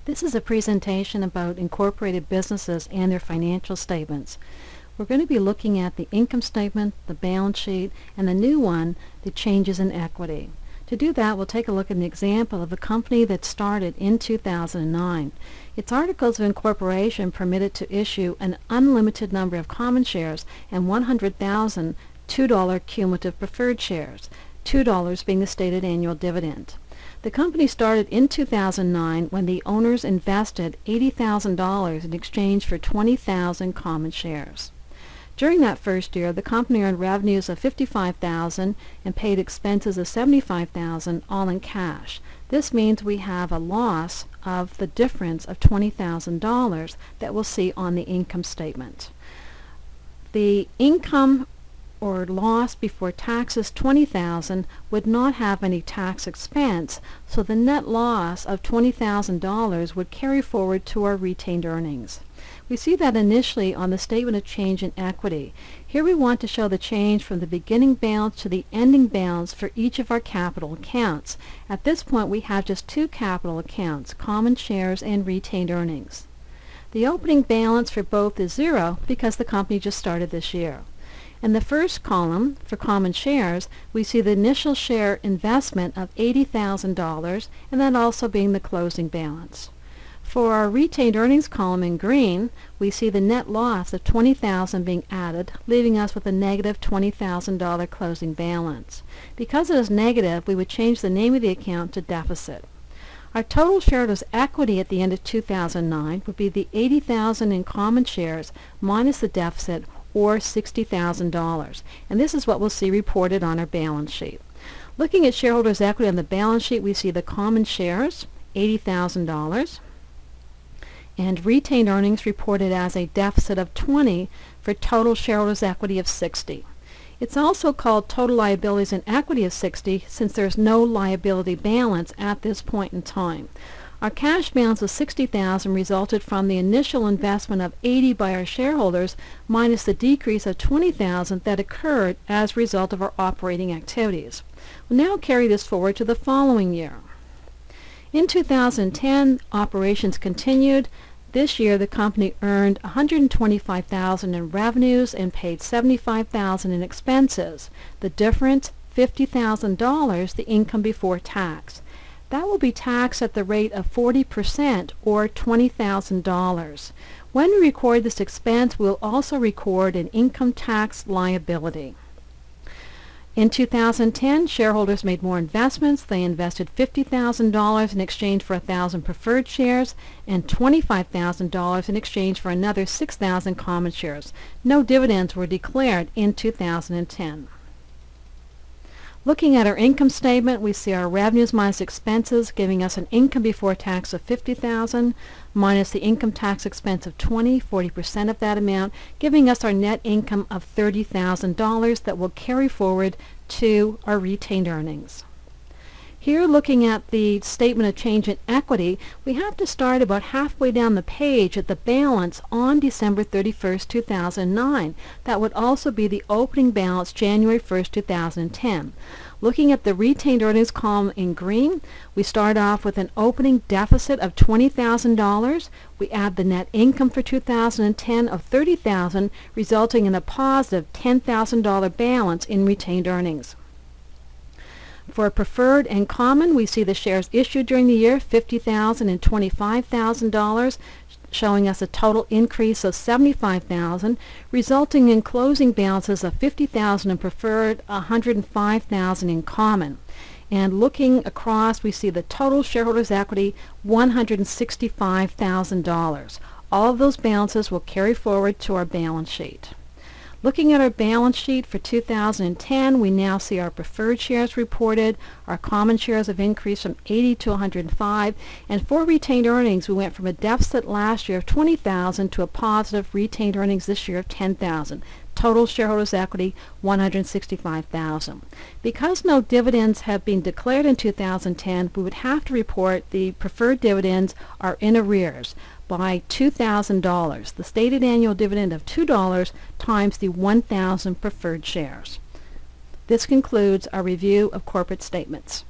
This is a presentation about incorporated businesses and their financial statements. We're going to be looking at the income statement, the balance sheet, and the new one, the changes in equity. To do that, we'll take a look at an example of a company that started in 2009. Its articles of incorporation permitted to issue an unlimited number of common shares and 100,000 $2 cumulative preferred shares, $2 being the stated annual dividend. The company started in 2009 when the owners invested $80,000 in exchange for 20,000 common shares. During that first year, the company earned revenues of $55,000 and paid expenses of $75,000, all in cash. This means we have a loss of the difference of $20,000 that we'll see on the income statement. The income or loss before taxes, $20,000, would not have any tax expense, so the net loss of $20,000 would carry forward to our retained earnings. We see that initially on the statement of change in equity. Here we want to show the change from the beginning balance to the ending balance for each of our capital accounts. At this point we have just two capital accounts, common shares and retained earnings. The opening balance for both is zero because the company just started this year. In the first column, for common shares, we see the initial share investment of $80,000 and that also being the closing balance. For our retained earnings column in green, we see the net loss of $20,000 being added, leaving us with a negative $20,000 closing balance. Because it is negative, we would change the name of the account to deficit. Our total shareholders' equity at the end of 2009 would be the $80,000 in common shares minus the deficit, or $60,000, and this is what we'll see reported on our balance sheet. Looking at shareholders' equity on the balance sheet, we see the common shares, $80,000, and retained earnings reported as a deficit of $20 for total shareholders' equity of $60. It's also called total liabilities and equity of $60 since there's no liability balance at this point in time. Our cash balance of $60,000 resulted from the initial investment of $80,000 by our shareholders minus the decrease of $20,000 that occurred as a result of our operating activities. We'll now carry this forward to the following year. In 2010, operations continued. This year the company earned $125,000 in revenues and paid $75,000 in expenses. The difference, $50,000, the income before tax. That will be taxed at the rate of 40% or $20,000. When we record this expense, we'll also record an income tax liability. In 2010, shareholders made more investments. They invested $50,000 in exchange for 1,000 preferred shares and $25,000 in exchange for another 6,000 common shares. No dividends were declared in 2010. Looking at our income statement, we see our revenues minus expenses giving us an income before tax of $50,000 minus the income tax expense of $20,000, 40% of that amount, giving us our net income of $30,000 that will carry forward to our retained earnings. Here, looking at the statement of change in equity, we have to start about halfway down the page at the balance on December 31st, 2009. That would also be the opening balance January 1st, 2010. Looking at the retained earnings column in green, we start off with an opening deficit of $20,000. We add the net income for 2010 of $30,000, resulting in a positive $10,000 balance in retained earnings. For preferred and common, we see the shares issued during the year, $50,000 and $25,000, showing us a total increase of $75,000, resulting in closing balances of $50,000 in preferred, $105,000 in common. And looking across, we see the total shareholders' equity, $165,000. All of those balances will carry forward to our balance sheet. Looking at our balance sheet for 2010, we now see our preferred shares reported. Our common shares have increased from 80 to 105. And for retained earnings, we went from a deficit last year of $20,000 to a positive retained earnings this year of $10,000. Total shareholders' equity, $165,000. Because no dividends have been declared in 2010, we would have to report the preferred dividends are in arrears by $2,000, the stated annual dividend of $2 times the 1,000 preferred shares. This concludes our review of corporate statements.